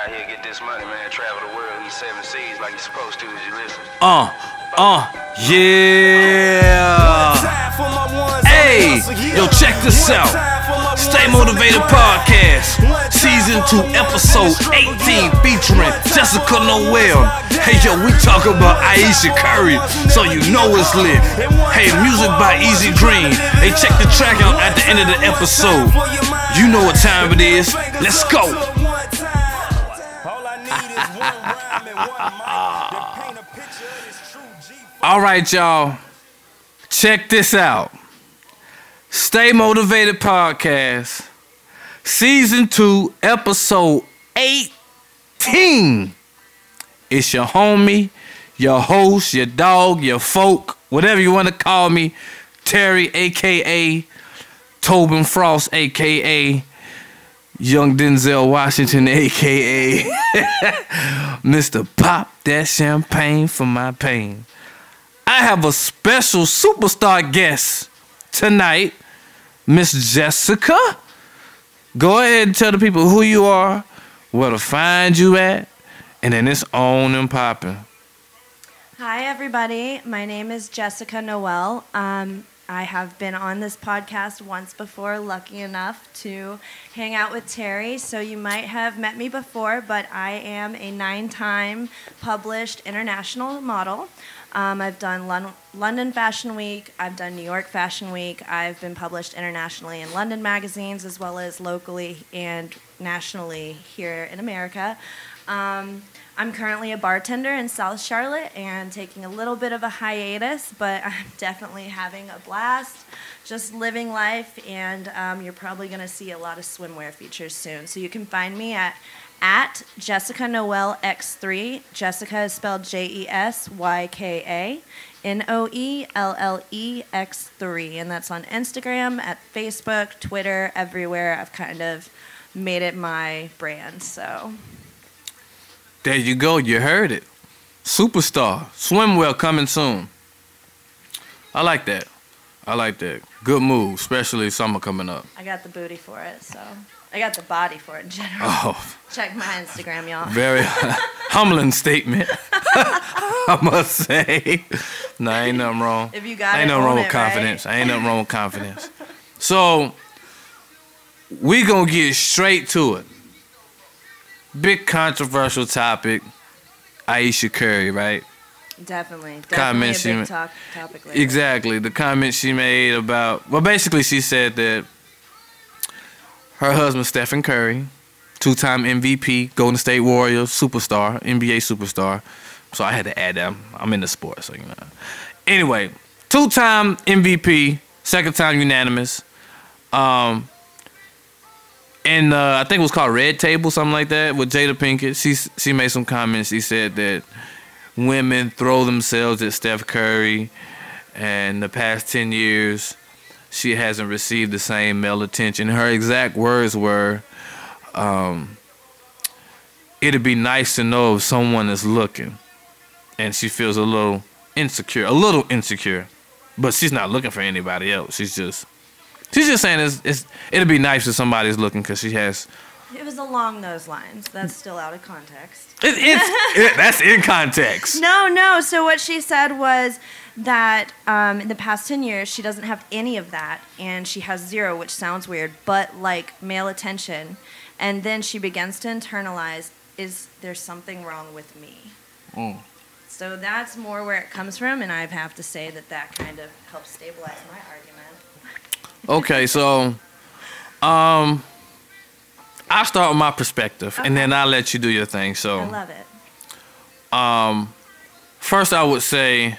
out here get this money, man. Travel the world in the 7 seas like you're supposed to as you listen. Yeah. Hey, yo, check this out. Stay Motivated Podcast, Season 2, Episode 18, featuring Jesyka Noelle. Hey, yo, we talk about Ayesha Curry, so you know it's lit. Hey, music by Easy Green. Hey, check the track out at the end of the episode. You know what time it is. Let's go. All right, y'all. Check this out. Stay Motivated Podcast, Season 2, Episode 18. It's your homie, your host, your dog, your folk, whatever you want to call me, Terry, a.k.a. Tobin Frost, a.k.a. Young Denzel Washington, a.k.a. Mr. Pop That Champagne for My Pain. I have a special superstar guest tonight, Miss Jesyka. Go ahead and tell the people who you are, where to find you at, and then it's on and popping. Hi, everybody. My name is Jesyka Noelle. I have been on this podcast once before, lucky enough to hang out with Terry, so you might have met me before, but I am a 9-time published international model. I've done London Fashion Week, I've done New York Fashion Week, I've been published internationally in London magazines as well as locally and nationally here in America. I'm currently a bartender in South Charlotte and taking a little bit of a hiatus, but I'm definitely having a blast, just living life, and you're probably going to see a lot of swimwear features soon. So you can find me at Jesyka Noelle X3. Jesyka is spelled Jesyka Noelle X3, and that's on Instagram, at Facebook, Twitter, everywhere. I've kind of made it my brand, so... There you go. You heard it. Superstar. Swimwear coming soon. I like that. I like that. Good move, especially summer coming up. I got the booty for it, so... I got the body for it in general. Oh. Check my Instagram, y'all. Very humbling statement, I must say. No, ain't nothing wrong. If you got ain't it, nothing wrong with it, confidence. Right? Ain't nothing wrong with confidence. So, we gonna get straight to it. Big controversial topic, Ayesha Curry, right? Definitely Comment a big topic later. Exactly. The comment she made about, well, basically she said that her husband, Stephen Curry, 2-time MVP, Golden State Warriors superstar, NBA superstar. So I had to add that. I'm into sports, so you know. Anyway, 2-time MVP, 2nd-time unanimous. And I think it was called Red Table, something like that, with Jada Pinkett. She made some comments. She said that women throw themselves at Steph Curry, and the past 10 years, she hasn't received the same male attention. Her exact words were, it'd be nice to know if someone is looking. And she feels a little insecure. But she's not looking for anybody else. She's just saying it'd be nice if somebody's looking because she has... It was along those lines. That's still out of context. That's in context. No. So what she said was that in the past 10 years, she doesn't have any of that, and she has 0, which sounds weird, but like male attention. And then she begins to internalize, is there something wrong with me? Mm. So that's more where it comes from, and I have to say that kind of helps stabilize my argument. Okay, so I'll start with my perspective, okay, and then I'll let you do your thing. So I love it. First I would say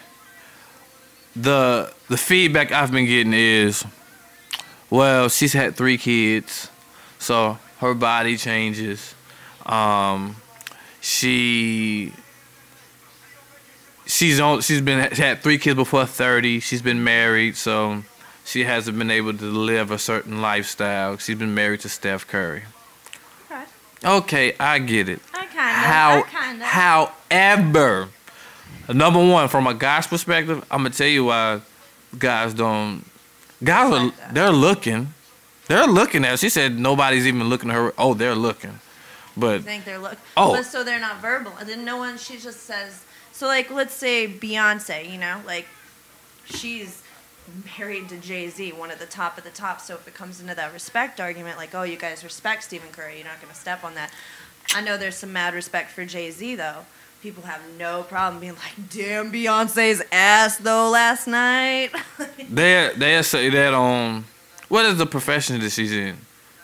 the feedback I've been getting is, well, she's had 3 kids, so her body changes. She's had 3 kids before 30. She's been married, so she hasn't been able to live a certain lifestyle. She's been married to Steph Curry. Okay, I get it. I kind of. However, number one, from a guy's perspective, I'm gonna tell you why they're looking. They're looking at her. She said nobody's even looking at her. Oh, they're looking. But think they're Oh. but so they're not verbal. And then no one. She just says. So like, let's say Beyonce. You know, like she's married to Jay-Z, one of the top. So if it comes into that respect argument, like, oh, you guys respect Stephen Curry, you're not going to step on that. I know there's some mad respect for Jay-Z though. People have no problem being like, damn, Beyonce's ass though last night. They say that on what is the profession that she's in?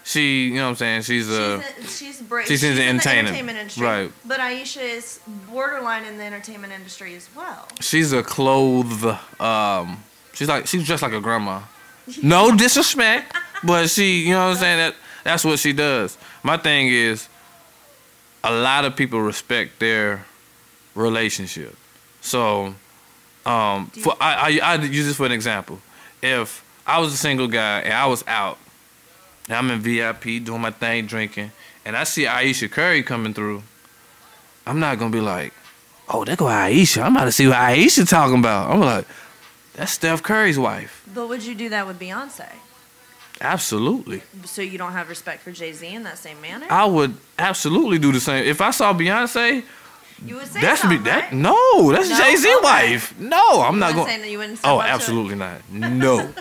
She, you know what I'm saying? She's in the entertainment industry. Right. But Ayesha is borderline in the entertainment industry as well. She's a she's just like a grandma. No disrespect, but she, you know what I'm saying? That's what she does. My thing is, a lot of people respect their relationship. So, I use this for an example. If I was a single guy and I was out, and I'm in VIP doing my thing, drinking, and I see Ayesha Curry coming through, I'm not gonna be like, oh, there go Ayesha. I'm about to see what Ayesha talking about. I'm like, that's Steph Curry's wife. But would you do that with Beyonce? Absolutely. So you don't have respect for Jay-Z in that same manner? I would absolutely do the same. If I saw Beyonce, you would say that should be right? that. No, that's Jay-Z Okay. wife. No, I'm not going. That you wouldn't Oh, step up to absolutely not. No.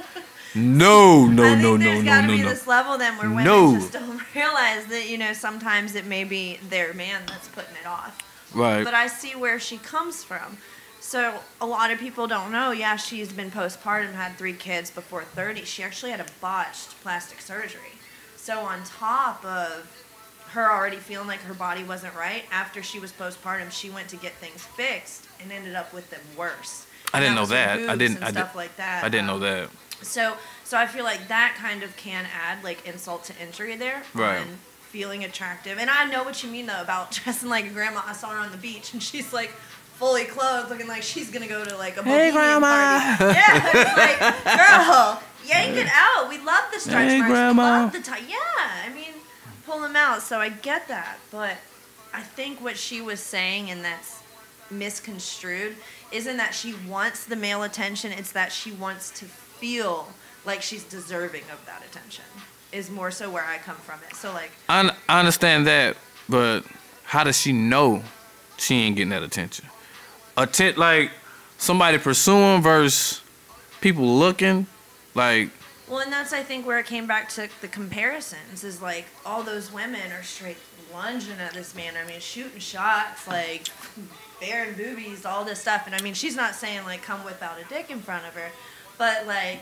No. I think there's got to be this level then where women No. just don't realize that, you know, sometimes it may be their man that's putting it off. Right. But I see where she comes from. So a lot of people don't know, yeah, she's been postpartum, had 3 kids before 30. She actually had a botched plastic surgery. So on top of her already feeling like her body wasn't right, after she was postpartum, she went to get things fixed and ended up with them worse. I didn't know that. I didn't. Stuff like that. I didn't know that. So I feel like that kind of can add like insult to injury there. Right. On feeling attractive. And I know what you mean though about dressing like a grandma. I saw her on the beach and she's like fully clothed, looking like she's gonna go to like a bohemian party. Yeah, it's like, girl, yank it out. We love the stretch marks. Grandma. We love the tie. Yeah, I mean, pull them out. So I get that, but I think what she was saying, and that's misconstrued, isn't that she wants the male attention. It's that she wants to feel like she's deserving of that attention. Is more so where I come from it. So like, I understand that, but how does she know she ain't getting that attention? Like somebody pursuing versus people looking, like. Well, and that's I think where it came back to the comparisons is like all those women are straight lunging at this man. I mean, shooting shots, like bearing boobies, all this stuff. And I mean, she's not saying like come without a dick in front of her, but like,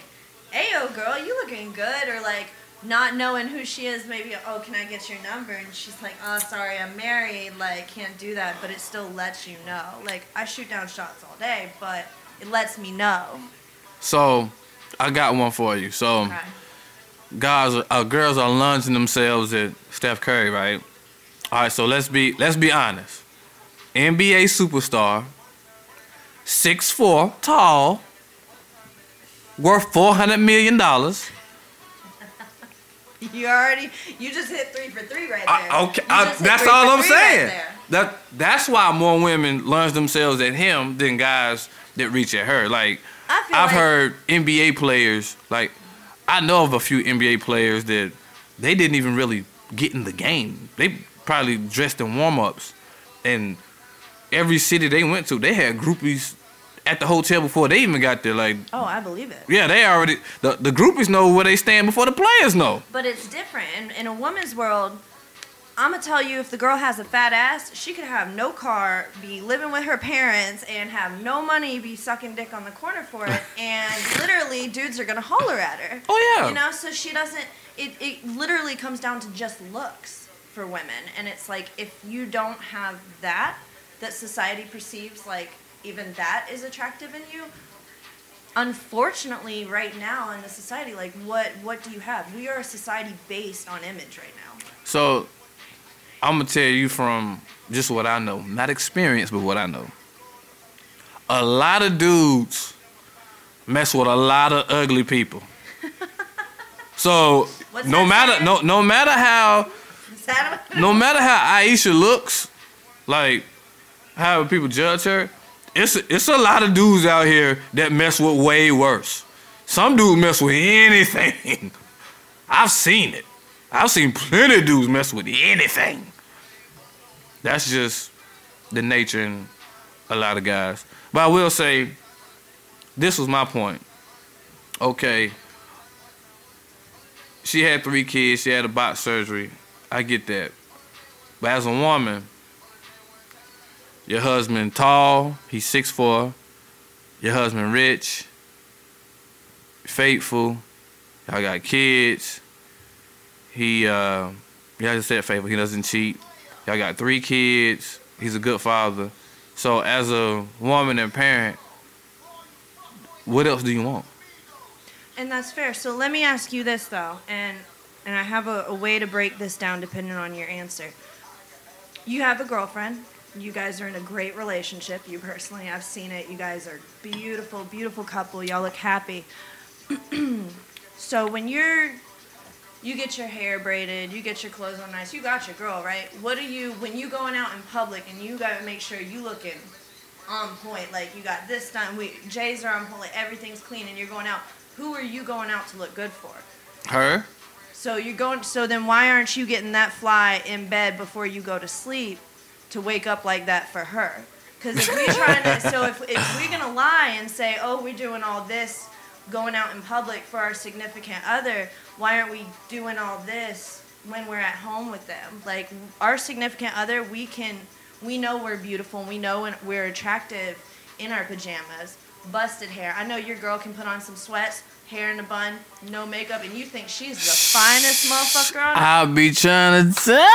ayo girl, you looking good, or like not knowing who she is, maybe, oh, can I get your number? And she's like, oh, sorry, I'm married, like, can't do that, but it still lets you know. Like, I shoot down shots all day, but it lets me know. So, I got one for you. So, Okay. Girls are lunging themselves at Steph Curry, right? All right, so let's be honest. NBA superstar, 6'4", tall, worth $400 million. You just hit 3 for 3 right there. Okay, You just hit that's 3 all for I'm 3 right saying. there. That's why more women lunge themselves at him than guys that reach at her. Like, I've heard NBA players, like, I know of a few NBA players that they didn't even really get in the game. They probably dressed in warm-ups, and every city they went to, they had groupies at the hotel before they even got there. Like, oh, I believe it. yeah, they already, the groupies know where they stand before the players know. But it's different. In a woman's world, I'm going to tell you, if the girl has a fat ass, she could have no car, be living with her parents, and have no money, be sucking dick on the corner for it, and literally dudes are going to holler at her. Oh, yeah. You know, so she doesn't, it literally comes down to just looks for women. And it's like, if you don't have that society perceives like even that is attractive in you, unfortunately right now in the society, like what do you have? We are a society based on image right now. So, I'm going to tell you from just what I know. Not experience, but what I know. A lot of dudes mess with a lot of ugly people. So, no matter how Ayesha looks, like how people judge her, it's a lot of dudes out here that mess with way worse. Some dudes mess with anything. I've seen it. I've seen plenty of dudes mess with anything. That's just the nature in a lot of guys. But I will say, this was my point. Okay, she had 3 kids. She had a botched surgery. I get that. But as a woman, your husband tall, he's 6'4". Your husband rich, faithful. Y'all got kids. I just said faithful. He doesn't cheat. Y'all got 3 kids. He's a good father. So as a woman and parent, what else do you want? And that's fair. So let me ask you this, though, and I have a way to break this down depending on your answer. You have a girlfriend. You guys are in a great relationship. You personally, I've seen it. You guys are beautiful, beautiful couple. Y'all look happy. So when you get your hair braided, you get your clothes on nice, you got your girl, right? When you going out in public and you got to make sure you looking on point, like you got this done, J's are on point, like everything's clean and you're going out, who are you going out to look good for? Her. So then why aren't you getting that fly in bed before you go to sleep to wake up like that for her? Because if we're going to lie and say, oh, we're doing all this going out in public for our significant other, why aren't we doing all this when we're at home with them? Like, our significant other, we know we're beautiful and we know we're attractive in our pajamas. Busted hair. I know your girl can put on some sweats, hair in a bun, no makeup, and you think she's the finest motherfucker on earth. I'll be trying to tell her.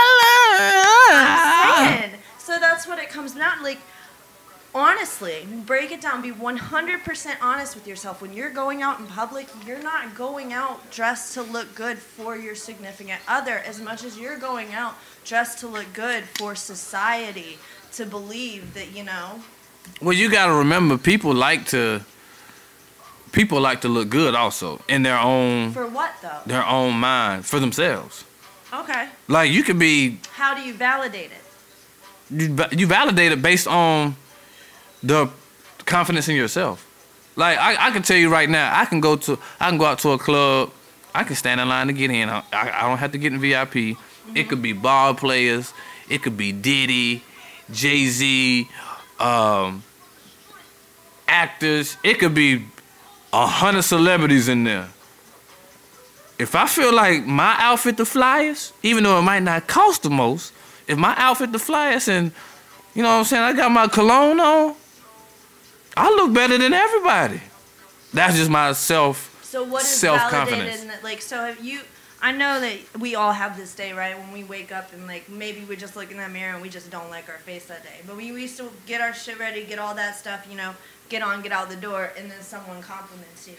I'm saying. So that's what it comes down to. Like, honestly, break it down. Be 100% honest with yourself. When you're going out in public, you're not going out dressed to look good for your significant other as much as you're going out dressed to look good for society to believe that, you know. Well, you got to remember, people like to look good also in their own. For what though? Their own mind, for themselves. Okay. Like, you could be. How do you validate it? You validate it based on the confidence in yourself. Like, I can tell you right now, I can go out to a club, I can stand in line to get in. I don't have to get in VIP. Mm-hmm. It could be ball players, it could be Diddy, Jay-Z, actors. It could be 100 celebrities in there. If I feel like my outfit the flyest, even though it might not cost the most, if my outfit the flyest and, you know what I'm saying, I got my cologne on, I look better than everybody. That's just my self-confidence. So what is validated in that? Like, so have you, I know that we all have this day, right, when we wake up and, like, maybe we just look in that mirror and we just don't like our face that day. But we used to get our shit ready, get all that stuff, you know, get out the door, and then someone compliments you.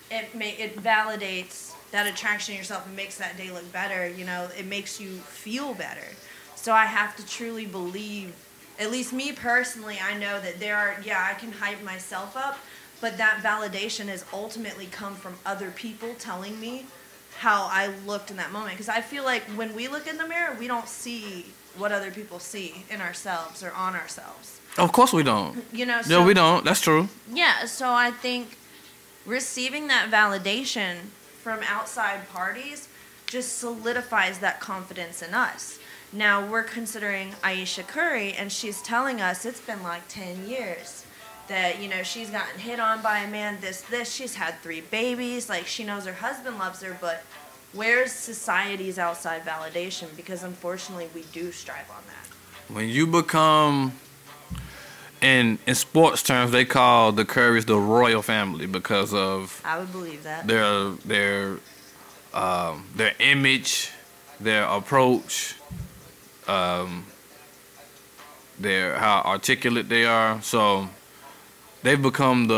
It validates that attraction in yourself and makes that day look better, you know. It makes you feel better. So I have to truly believe, at least me personally, I know that I can hype myself up, but that validation has ultimately come from other people telling me how I looked in that moment. Because I feel like when we look in the mirror, we don't see what other people see in ourselves or on ourselves. Of course we don't. You know. No, we don't. That's true. Yeah. So I think receiving that validation from outside parties just solidifies that confidence in us. Now we're considering Ayesha Curry, and she's telling us it's been like 10 years that, you know, she's gotten hit on by a man, this, she's had 3 babies, like, she knows her husband loves her, but where's society's outside validation? Because unfortunately we do strive on that. When you become, in sports terms, they call the Currys the royal family because of, I would believe that, their image, their approach, how articulate they are. So they've become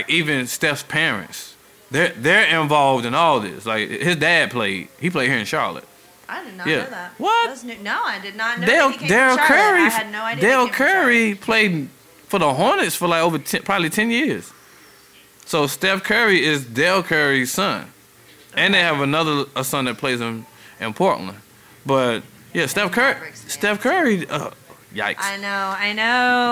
even Steph's parents, they're involved in all this. Like, his dad played here in Charlotte. I did not know that. What? That's new. No, I did not know Daryl Curry. I had no idea. Daryl Curry played for the Hornets for like probably 10 years. So Steph Curry is Daryl Curry's son. Okay. And they have a son that plays in Portland. But yeah, Steph Curry, Yikes. I know.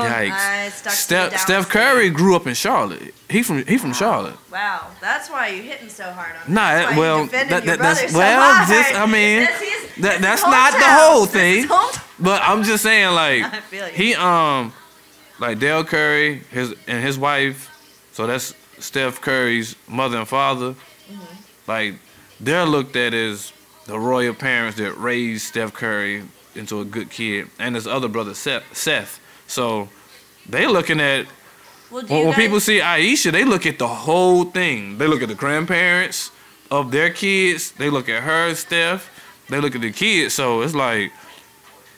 Yikes. I stuck to the Steph downstate. Curry grew up in Charlotte. He from Charlotte. Wow, that's why you hitting so hard on him. Nah, That's why well, you defended your that's brother so well, hard. just I mean, That's his that's hometown. not the whole That's thing. his hometown. But I'm just saying, like, I feel you. he like Dale Curry, his wife, so that's Steph Curry's mother and father. Like, they're looked at as the royal parents that raised Steph Curry into a good kid, and his other brother Seth. So they looking at Well, do when you people guys- see Ayesha, they look at the whole thing. They look at the grandparents of their kids. They look at her, Steph. They look at the kids. So it's like,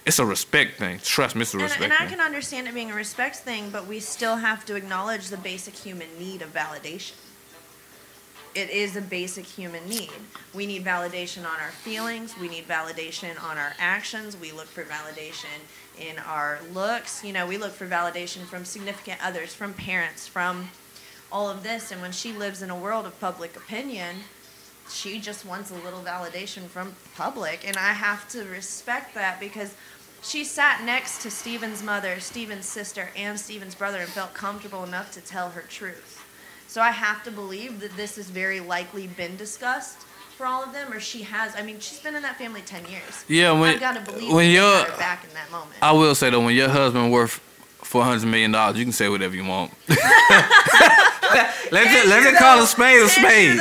it's a respect thing. Trust me, it's a respect and I thing. can understand it being a respect thing, but we still have to acknowledge the basic human need of validation. It is a basic human need. We need validation on our feelings. We need validation on our actions. We look for validation in our looks. You know, we look for validation from significant others, from parents, from all of this. And when she lives in a world of public opinion, she just wants a little validation from public. And I have to respect that because she sat next to Steven's mother, Steven's sister, and Steven's brother and felt comfortable enough to tell her truth. So I have to believe that this has very likely been discussed for all of them, or she has. I mean, she's been in that family 10 years. Yeah, I've got to believe when that you're, they got her back in that moment. I will say though, when your husband worth $400 million, you can say whatever you want. let's just call a spade a spade.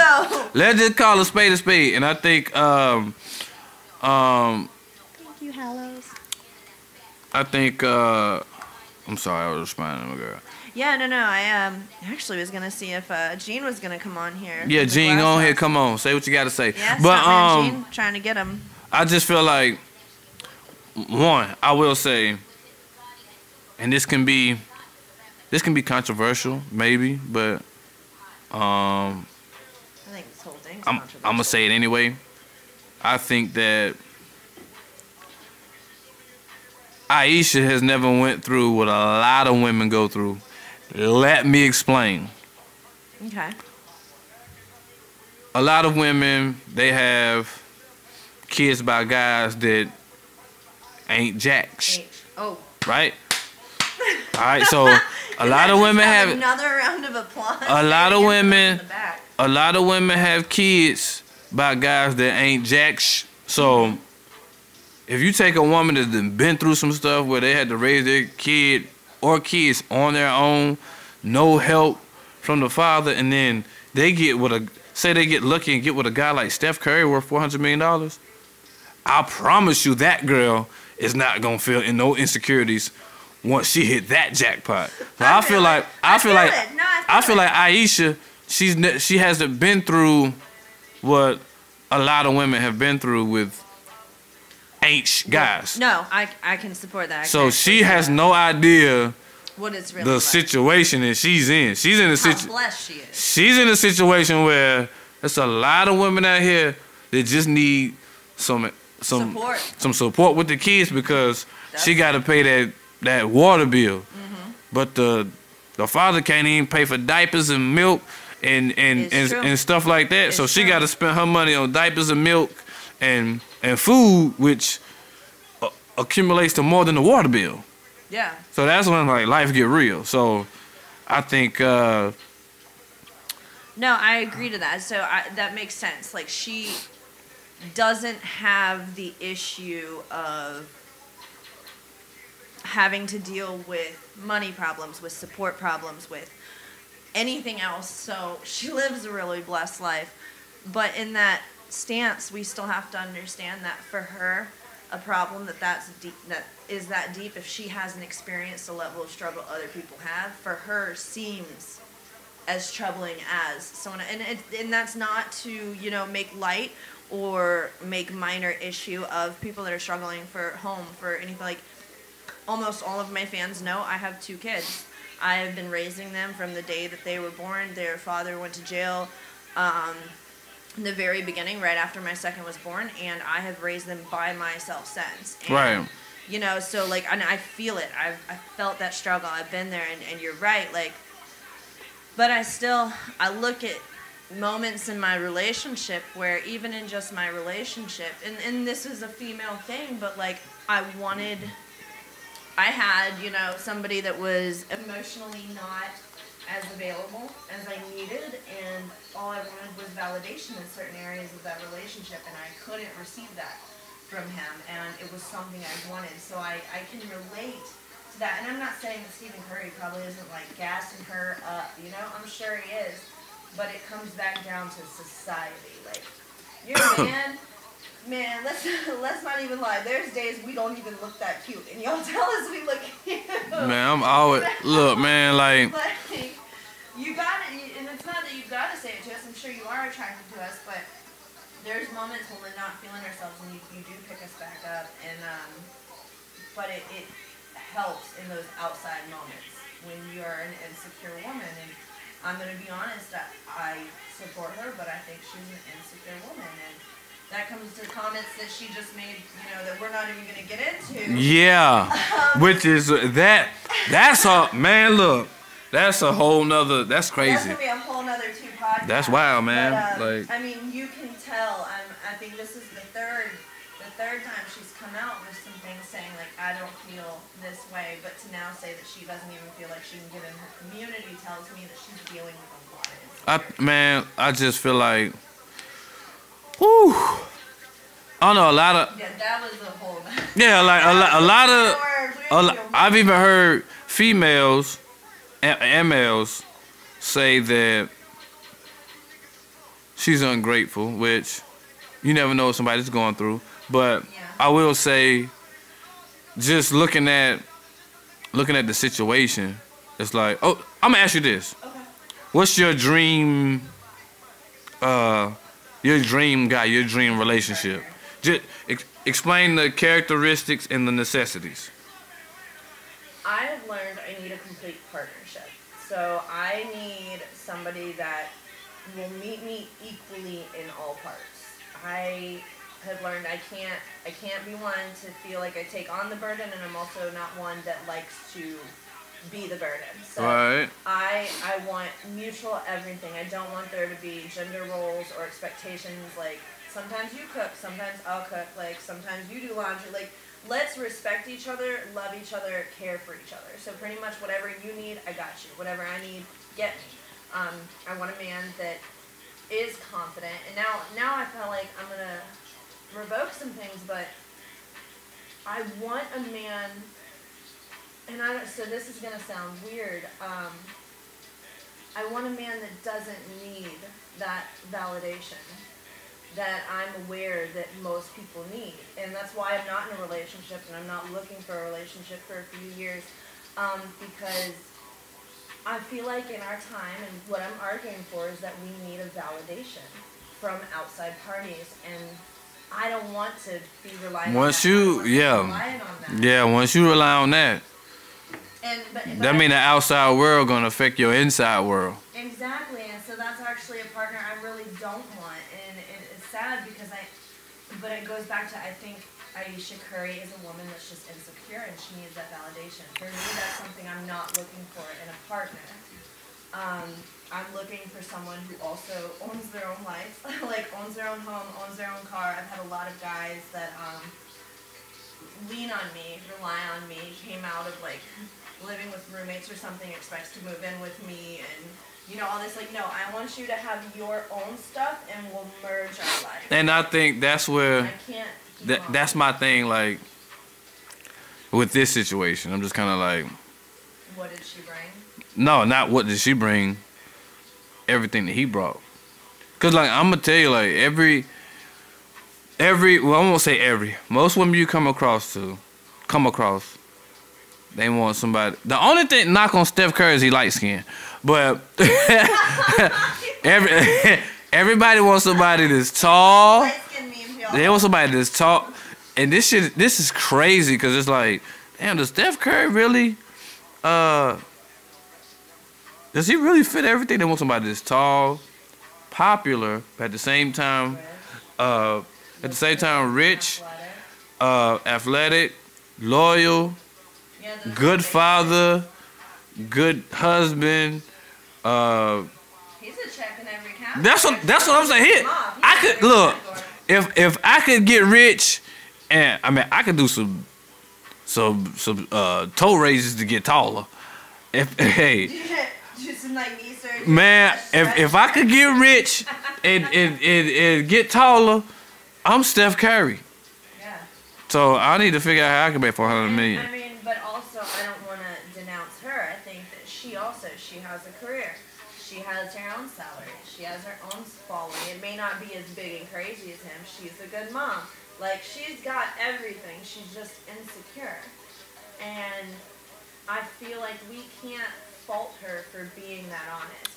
Let's just call a spade a spade. And I think Thank you, Hallows. I think I'm sorry, I was responding to my girl. Yeah, no. I actually was gonna see if Gene was gonna come on here. Yeah, from the Gene, go Glass on here. House. Come on, say what you got to say. Yeah, but stop, man, Gene, trying to get him. I just feel like one, I will say, and this can be controversial, maybe, but I think this whole thing's I'm controversial. gonna say it anyway. I think that Ayesha has never went through what a lot of women go through. Let me explain. Okay. A lot of women, they have kids by guys that ain't jacks, Oh. right? All right, so a lot of women have another round of applause. a lot of In women the back. a lot of women have kids by guys that ain't jacks. So if you take a woman that's been through some stuff where they had to raise their kid or kids on their own, no help from the father, and then they get they get lucky and get with a guy like Steph Curry worth $400 million, I promise you that girl is not gonna feel no insecurities once she hit that jackpot. So I feel like Ayesha, she hasn't been through what a lot of women have been through with H guys. No, I can support that. I So can she support has that. no idea what it's really the like. situation that she's in. She's in a How situation. blessed she is. She's in a situation where there's a lot of women out here that just need some support with the kids because she got to pay that water bill. Mm-hmm. But the father can't even pay for diapers and milk and stuff like that. It's so she true. got to spend her money on diapers and milk and food, which accumulates to more than the water bill. Yeah. So that's when like life get real. So I think No, I agree to that. So that makes sense. Like she doesn't have the issue of having to deal with money problems, with support problems, with anything else. So she lives a really blessed life. But in that stance, we still have to understand that for her, a problem that is that deep, if she hasn't experienced the level of struggle other people have, for her seems as troubling as someone. And that's not to, make light or make minor issue of people that are struggling for home, for anything. Like almost all of my fans know I have 2 kids. I have been raising them from the day that they were born. Their father went to jail in the very beginning, right after my second was born, and I have raised them by myself since. And, right. So like, and I feel it. I've felt that struggle. I've been there, and you're right. Like, but I look at moments in my relationship where even in just my relationship, and this is a female thing, but like I I had, somebody that was emotionally not as available as I needed, and all I wanted was validation in certain areas of that relationship, and I couldn't receive that from him, and it was something I wanted. So I can relate to that, and I'm not saying that Stephen Curry probably isn't like gassing her up, I'm sure he is, but it comes back down to society. Like, you're a man, let's not even lie. There's days we don't even look that cute, and y'all tell us we look cute. Man, I'm always look, man, like you got it, and it's not that you got to say it to us. I'm sure you are attracted to us, but there's moments when we're not feeling ourselves, and you do pick us back up, and but it helps in those outside moments when you're an insecure woman. And I'm gonna be honest, I support her, but I think she's an insecure woman, and that comes to comments that she just made, that we're not even going to get into. Yeah, which is that's a, man, look, that's a whole nother, that's crazy. That's going to be a whole nother 2 podcasts. That's wild, man. But, I mean, you can tell, I think this is the third time she's come out with some things saying, like, I don't feel this way, but to now say that she doesn't even feel like she can get in her community tells me that she's dealing with a lot of insecurity. I just feel like, whew. I don't know, a lot of... Yeah, that was a whole... Yeah, like a lot of... I've even heard females and males say that she's ungrateful, which you never know what somebody's going through. But yeah. I will say, just looking at the situation, it's like, oh, I'm going to ask you this. Okay. What's your dream... your dream guy, your dream relationship? Just explain the characteristics and the necessities. I have learned I need a complete partnership. So I need somebody that will meet me equally in all parts. I have learned I can't be one to feel like I take on the burden, and I'm also not one that likes to be the burden. So right. I want mutual everything. I don't want there to be gender roles or expectations, like sometimes you cook, sometimes I'll cook, like sometimes you do laundry. Like, let's respect each other, love each other, care for each other. So pretty much whatever you need, I got you. Whatever I need, get me. I want a man that is confident. And now I feel like I'm gonna revoke some things, but I want a man. And so this is going to sound weird. I want a man that doesn't need that validation that I'm aware that most people need. And that's why I'm not in a relationship, and I'm not looking for a relationship for a few years, because I feel like in our time, and what I'm arguing for is that we need a validation from outside parties, and I don't want to be relying on that. Yeah, once you rely on that, that means the outside world gonna affect your inside world. Exactly, and so that's actually a partner I really don't want, and it's sad because but it goes back to, I think Ayesha Curry is a woman that's just insecure and she needs that validation. For me, that's something I'm not looking for in a partner. I'm looking for someone who also owns their own life, like owns their own home, owns their own car. I've had a lot of guys that lean on me, rely on me, came out of like living with roommates or something, expects to move in with me, and all this, like, no, I want you to have your own stuff and we'll merge our life. And I think that's where that's my thing, like with this situation. I'm just kind of like, what did she bring? No, not what did she bring, everything that he brought. Cause like I'm gonna tell you, like every well, I won't say every, most women you come across, they want somebody. The only thing knock on Steph Curry is he light skinned, but everybody wants somebody that's tall. They want somebody that's tall, and this is crazy because it's like, damn, does Steph Curry really? Does he really fit everything? They want somebody that's tall, popular, but at the same time, rich, athletic, loyal, good father, good husband. He's a check in every category. That's what I'm saying. Here, I could look if I could get rich, and I mean I could do some toe raises to get taller. Hey, Do some like knee surgery. man, if I could get rich and get taller, I'm Steph Curry. Yeah. So I need to figure out how I can make $400 million. I mean, but also I don't want to denounce her. I think that she has a career. She has her own salary. She has her own following. It may not be as big and crazy as him. She's a good mom. Like, she's got everything. She's just insecure. And I feel like we can't fault her for being that honest.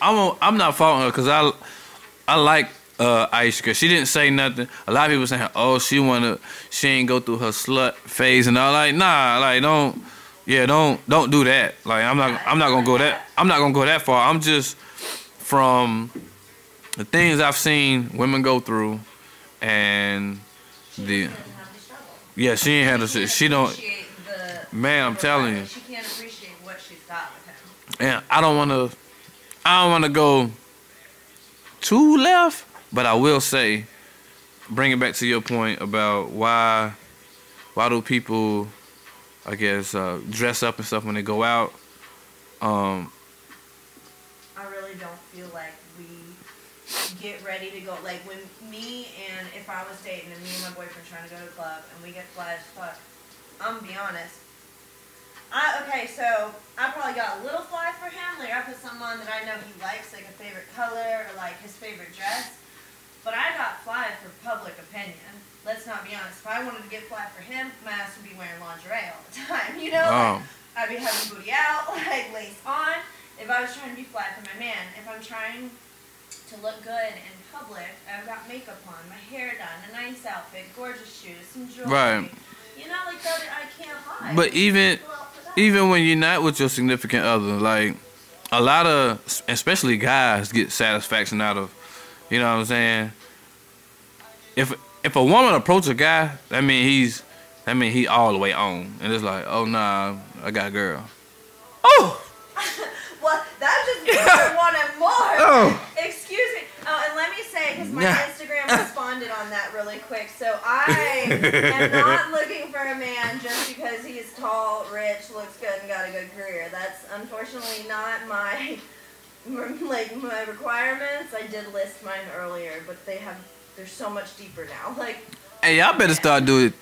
I'm not faulting her because I like Ayesha Curry. She didn't say nothing. A lot of people saying, oh, she ain't go through her slut phase and all. Like, nah, like don't do that. Like I'm not gonna go that. I'm not gonna go that far. I'm just from the things I've seen women go through, and she ain't had the she don't. Man, I'm telling you. She can't appreciate what she's got with him. And I don't want to go too left, but I will say, bring it back to your point about why do people, I guess, dress up and stuff when they go out. I really don't feel like we get ready to go. Like when if I was dating and me and my boyfriend trying to go to a club and we get fly as fuck, I'm gonna be honest. So I probably got a little fly for him. Like I put something on that I know he likes, like a favorite color or like his favorite dress. But I got fly for public opinion. Let's not be honest. If I wanted to get fly for him, my ass would be wearing lingerie all the time. You know, I'd be having booty out, like lace on. If I was trying to be fly for my man, if I'm trying to look good in public, I've got makeup on, my hair done, a nice outfit, gorgeous shoes, some jewelry. Right. You know, like that I can't hide. But even when you're not with your significant other, like a lot of, especially guys, get satisfaction out of, you know what I'm saying? If a woman approach a guy, that mean he all the way on, and it's like, oh nah, I got a girl. Oh. Well, that just means I wanted more. Oh. Excuse me. Oh, and let me say, because my Instagram responded on that really quick. So I am not looking for a man just because he's tall, rich, looks good, and got a good career. That's unfortunately not my requirements. I did list mine earlier, but they're so much deeper now. Like, hey, y'all better start doing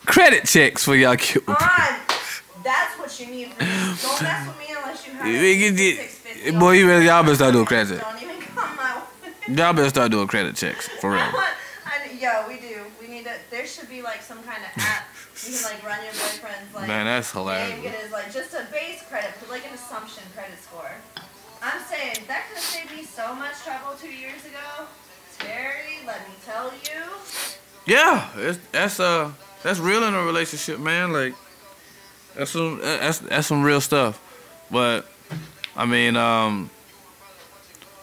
credit checks for y'all cute. That's what you need from me. Don't mess with me unless you have $650. Boy, y'all better start doing credit. Don't even come my way. Y'all better start doing credit checks for real. Yeah, we do. We need to. There should be like some kind of app you can like run your boyfriend's like. Man, that's hilarious. Name, get his like just a base credit, like an assumption credit score. I'm saying that could have saved me so much trouble 2 years ago. Terry, let me tell you. Yeah, that's real in a relationship, man. Like. That's some real stuff, but I mean, I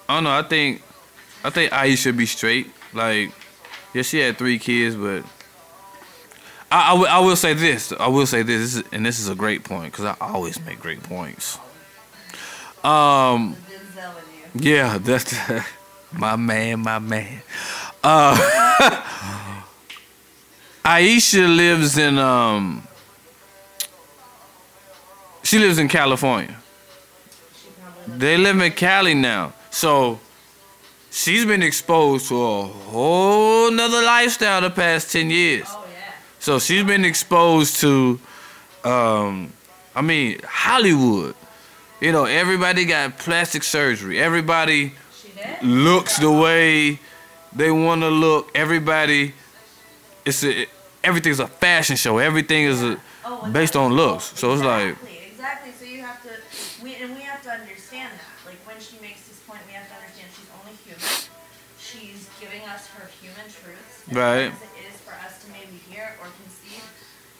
don't know. I think Ayesha should be straight. Like, yeah, she had 3 kids, but I will say this. And this is a great point because I always make great points. Yeah, that's my man. Ayesha lives in She lives in California. They live in Cali now. So she's been exposed to a whole nother lifestyle the past 10 years. Oh, yeah. So she's been exposed to, Hollywood. You know, everybody got plastic surgery. Everybody looks the way they want to look. Everything's a fashion show. Everything is based on looks. So it's like. Exactly. So you have to, we have to understand that. Like when she makes this point, we have to understand she's only human. She's giving us her human truths. Right. As it is for us to maybe hear or conceive.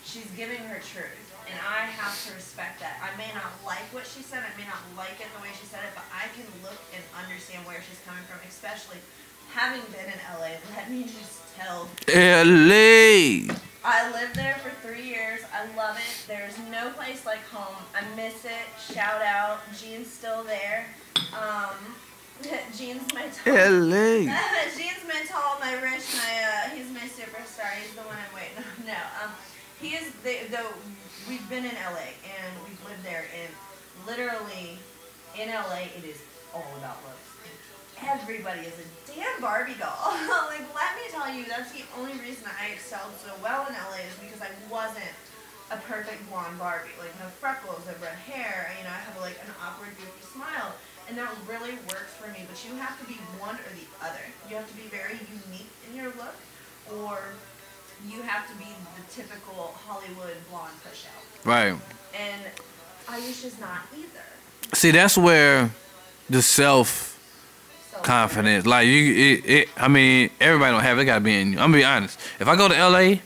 She's giving her truth, and I have to respect that. I may not like what she said. I may not like it the way she said it, but I can look and understand where she's coming from, especially having been in LA. Let me just tell. LA. I lived there for 3 years. I love it. There's no place like home. I miss it. Shout out. Gene's still there. Gene's my tall. LA. Gene's my tall, my rich, he's my superstar. He's the one I'm waiting on. No. He is. We've been in LA and we've lived there, and literally in LA, it is all about looks. Everybody is a damn Barbie doll. Like, let me tell you, that's the only reason I excelled so well in LA is because I wasn't a perfect blonde Barbie. Like, no freckles, I have red hair, I have like an awkward, goofy smile. And that really works for me, but you have to be one or the other. You have to be very unique in your look, or you have to be the typical Hollywood blonde push-out. Right. And Ayesha's not either. See, that's where the self-confidence, like I mean, everybody don't have it. It gotta be in you. I'm gonna be honest. If I go to LA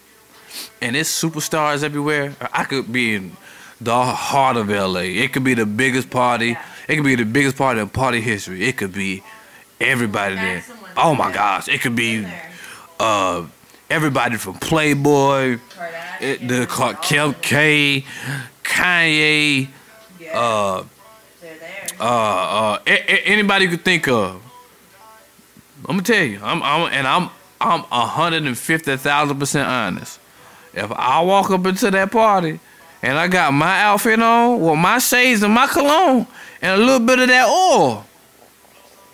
and it's superstars everywhere, I could be in the heart of LA. It could be the biggest party. Yeah. It could be the biggest party in party history. It could be everybody there. Oh my gosh. It could be everybody from Playboy, Kim K, Kanye, they're there. anybody you could think of. I'm gonna tell you, I'm 150,000% honest. If I walk up into that party and I got my outfit on, with my shades and my cologne and a little bit of that oil,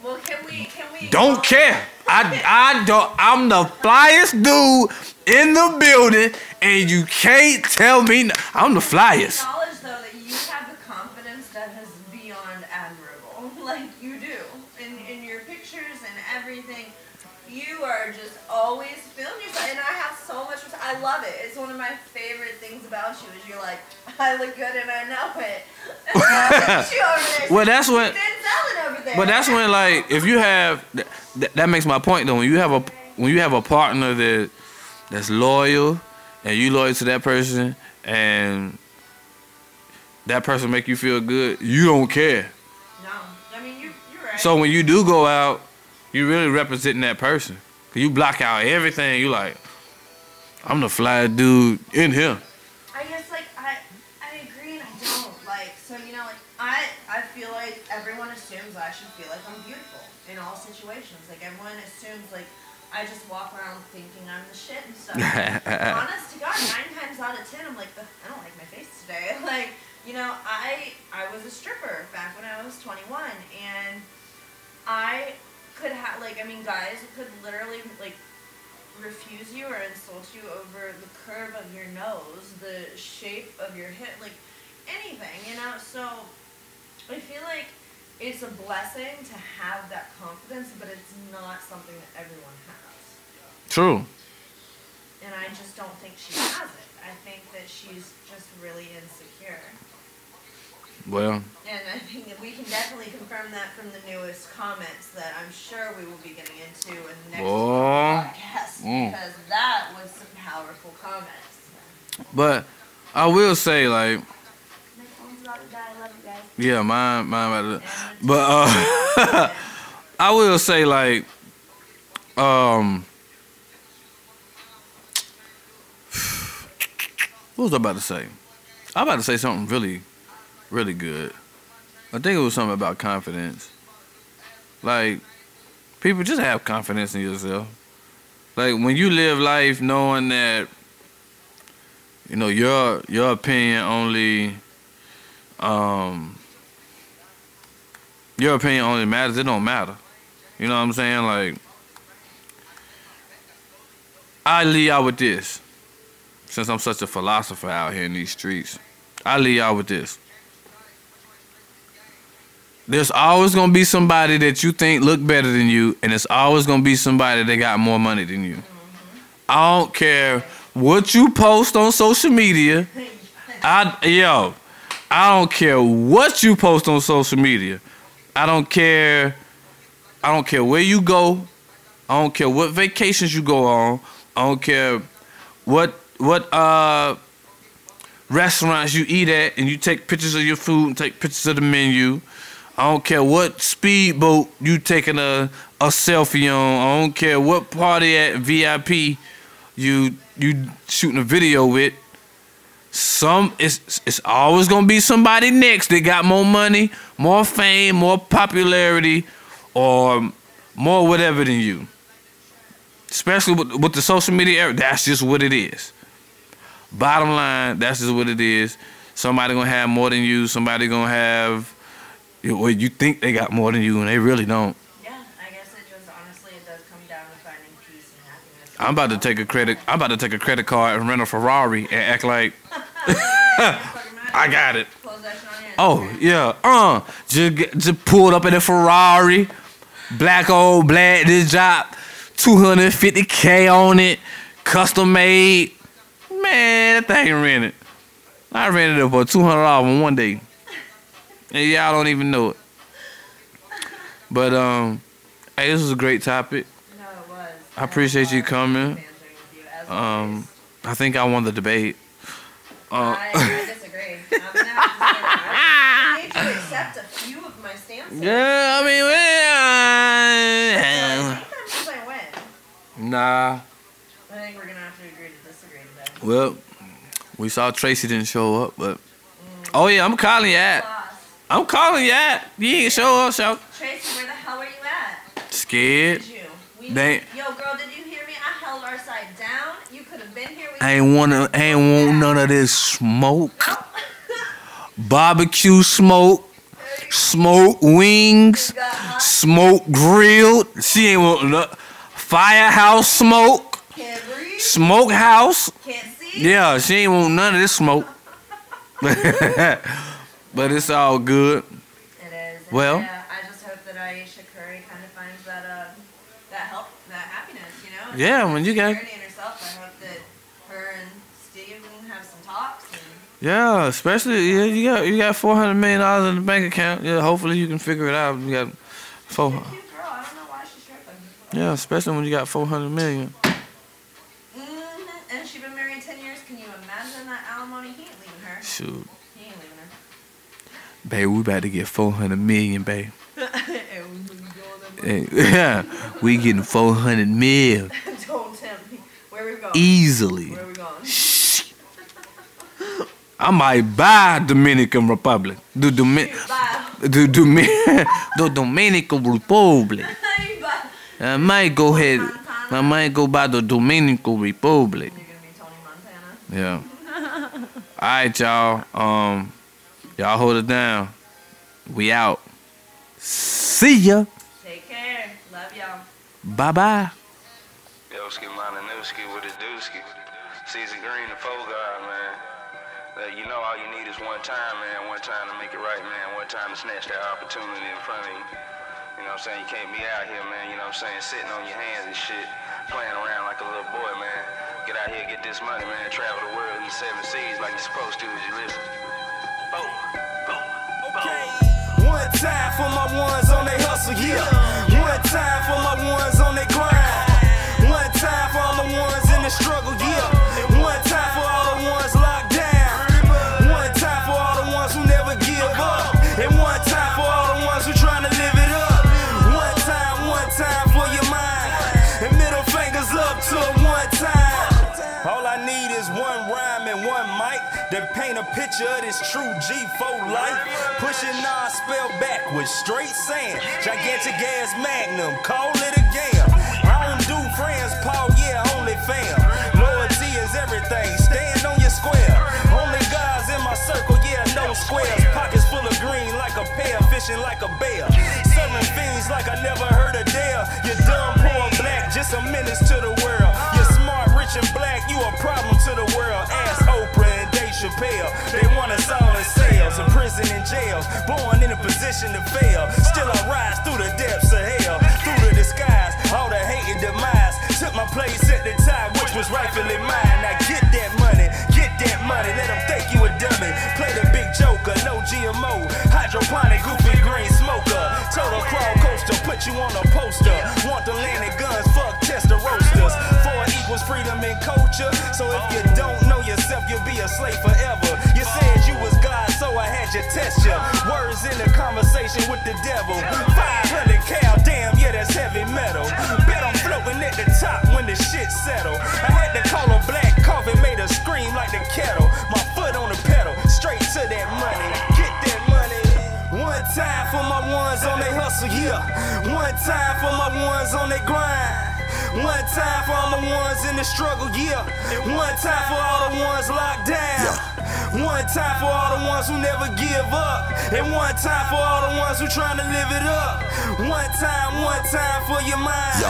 Well, can we don't care. I don't. I'm the flyest dude in the building, and you can't tell me. I'm the flyest. Acknowledge though that you have the confidence that is beyond admirable. Like you do in your pictures and everything. You are just always feeling yourself, and I have so much. I love it. It's one of my favorite things about you. Is you're like, I look good and I know it. You over there. Well, that's when. Over there. But that's when, like, if you have that makes my point though. When you have a partner that's loyal, and you loyal to that person, and that person make you feel good, you don't care. No, I mean you're right. So when you do go out, you really representing that person. Cause you block out everything. You like, I'm the fly dude in here. I guess like I agree and I don't. Like so like I feel like everyone assumes I should feel like I'm beautiful in all situations. Like everyone assumes like I just walk around thinking I'm the shit and stuff. Honest to God, 9 times out of 10 I'm like, I don't like my face today. Like, I was a stripper back when I was 21 and I could have guys could literally refuse you or insult you over the curve of your nose, the shape of your hip, like anything, so I feel like it's a blessing to have that confidence, but it's not something that everyone has. True. And I just don't think she has it. I think that she's just really insecure. Well. And I think that we can definitely confirm that from the newest comments that I'm sure we will be getting into in the next podcast. Because that was some powerful comments. But I will say, like, my phone's about to die. I love you guys. yeah, mine about to. But I will say, like, what was I about to say? I was about to say something really, really good. I think it was something about confidence. Like, people just have confidence in yourself. Like, when you live life knowing that, your opinion only, matters, it don't matter. You know what I'm saying? Like, I leave y'all with this. Since I'm such a philosopher out here in these streets, I leave y'all with this. There's always going to be somebody that you think look better than you, and there's always going to be somebody that got more money than you. I don't care what you post on social media. I don't care what you post on social media. I don't care where you go. I don't care what vacations you go on. I don't care what restaurants you eat at and you take pictures of your food and take pictures of the menu. I don't care what speedboat you taking a selfie on. I don't care what party at VIP you shooting a video with. It's always gonna be somebody next that got more money, more fame, more popularity, or more whatever than you. Especially with the social media era, that's just what it is. Bottom line, that's just what it is. Somebody gonna have more than you. Somebody gonna have, well, you think they got more than you, and they really don't. Yeah, I guess it just honestly it does come down to finding peace and happiness. I'm about to take a credit card and rent a Ferrari and act like I got it. Oh yeah, just pulled up in a Ferrari, black old black. This job, $250K on it, custom made. Man, that thing rented. I rented it for $200 in one day, and y'all don't even know it. But hey, this was a great topic. No, it was. I appreciate you coming. I think I won the debate. I disagree. I'm gonna have to say that. I need to accept a few of my stances. Yeah, I mean, Sometimes I win. nah. I think we're gonna have to agree to disagree today. Well, we saw Tracy didn't show up, but oh yeah, I'm calling you at. I'm calling you at. You ain't show up, so. Tracy, where the hell were you at? Scared. Did you? Yo, girl, did you hear me? I held our side down. You could have been here. I ain't want none of this smoke. Barbecue smoke. Smoke wings. Smoke grilled. She ain't want no firehouse smoke. Can't breathe. Smokehouse. Can't see. Yeah, she ain't want none of this smoke. But it's all good. It is. And Well, I just hope that Ayesha Curry kind of finds that help, that happiness, you know. Yeah, when you got. Security in herself. I hope that her and Steve can have some talks. And Yeah, especially you got $400 million in the bank account. Yeah, hopefully you can figure it out. You got she's a cute girl. I don't know why she's tripping. Yeah, especially when you got $400 million. And she's been married 10 years. Can you imagine that alimony? He ain't leaving her. Shoot, He ain't leaving her. babe, we about to get $400 million, babe. Yeah, we getting $400 million Don't tempt me. Where we going? easily. Where we going? I might buy Dominican Republic. The Dominican Republic. I might go ahead. I might go by the Dominican Republic. You're gonna be Tony Montana. Yeah. All right, y'all. Y'all hold it down. We out. See ya. Take care. Love y'all. Bye bye. Yoski, Monanuski with his dooski. Season Green, the foe guy, man. You know all you need is one time, man. One time to make it right, man. One time to snatch that opportunity in front of you. You know what I'm saying? You can't be out here, man. You know what I'm saying? Sitting on your hands and shit. Playing around like a little boy, man. Get out here, get this money, man. Travel the world in the 7 seas like you're supposed to as you listen. Boom. Boom. Okay. One time for my ones on they hustle, yeah. One time for my ones on they grind. One time for all the ones in the struggle, yeah. One time for all the ones locked down. One time for all the ones who never give up. And one time for all the ones who trying to live it up. One time for your mind. And middle fingers up to one time. All I need is one rhyme and one mic that paint a picture of this true G4 life. Pushing non-spell backwards, straight sand. Gigantic ass magnum, call it a game. I don't do friends, Paul, yeah, only fam. Loyalty is everything, stand on your square. Only guys in my circle, yeah, no squares. Pockets full of green like a pear, fishing like a bear. Serving fiends like I never heard a dare. You're dumb, poor, black, just a menace to the world. You're smart, rich, and black, you a problem to the world. Ask Oprah and Dave Chappelle. They want us all in sales, in prison and jails. Born in a position to fail. Still I rise through the depths of hell. Through the disguise, all the hate and demise. Took my place at the time, which was rightfully mine. Now get that money, let them think you a dummy. Play the big joker, no GMO. Hydroponic, goofy green smoker. Total crawl coaster, put you on a poster. Want the land and guns, fuck tester roasters. 4 equals freedom and culture. So if you don't know yourself, you'll be a slave forever. You said you was God, so I had you test ya. Words in the conversation with the devil. 500 cal, damn, yeah, that's heavy metal. Bet I'm floating at the top when the shit settle. I had to call a black coffee, made her scream like the kettle. My foot on the pedal, straight to that money. Get that money. One time for my ones on they hustle, yeah. One time for my ones on they grind. One time for all the ones in the struggle, yeah. One time for all the ones locked down. One time for all the ones who never give up. And one time for all the ones who trying to live it up. One time for your mind.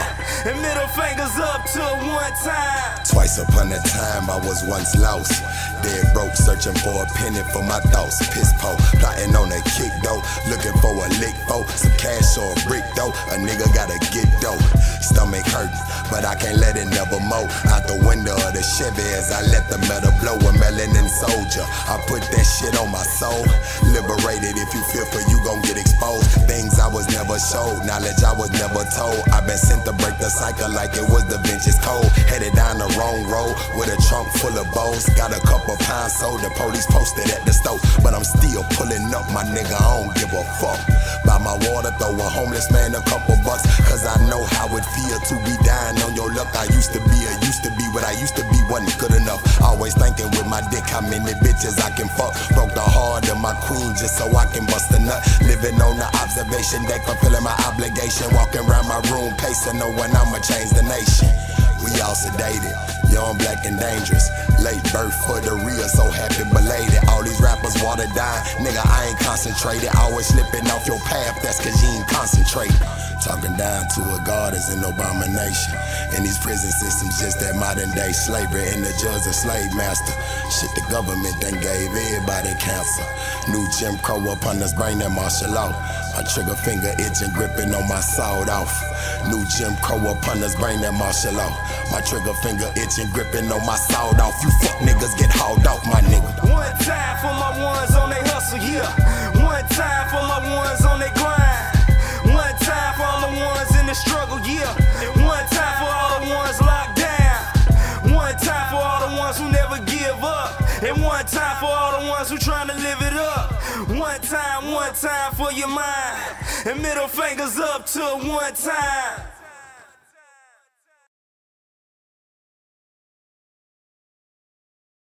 And middle fingers up to one time. Twice upon a time I was once lost. Dead broke, searching for a penny for my thoughts. Piss po, plotting on a kick though. Looking for a lick for some cash or a brick though. A nigga gotta get dough. Stomach hurting, but I can't let it never mow. Out the window of the Chevy as I let the metal blow. A melanin soldier, I put that shit on my soul. Liberated, if you feel for you gon' get exposed. Things I was never showed, knowledge I was never told. I been sent to break the cycle like it was Da Vinci's code. Headed down the wrong road with a trunk full of bows. Got a couple pounds sold, the police posted at the stove. But I'm still pulling up, my nigga, I don't give a fuck. Buy my water, throw a homeless man a couple bucks. Cause I know how it feel to be dying on your luck. I used to be what I used to be wasn't good enough. Always thinking with my dick how many bitches I can fuck. Broke the heart of my queen just so I can bust a nut. Living on the observation deck, fulfilling my obligation. Walking around my room pacing, knowing I'ma change the nation. We all sedated, young, black, and dangerous. Late birth for the real, so happy belated. All these rappers water dying, nigga, I ain't concentrated. Always slipping off your path, that's cause you ain't concentrating. Talking down to a god is an abomination. And these prison systems just that modern day slavery. And the judge a slave master. Shit, the government done gave everybody cancer. New Jim Crow upon us, bring that martial law. My trigger finger itching, gripping on my sawed off. New Jim Crow upon us, bring that martial law. My trigger finger itching, gripping on my sawed off. You fuck niggas get hauled off, my nigga. One time for my ones on they hustle, yeah. One time for my ones on they grind. One time for all the ones in the struggle, yeah. One time for all the ones locked down. One time for all the ones who never give up. And one time for all the ones who trying to live it up. One time for your mind. And middle fingers up to one time.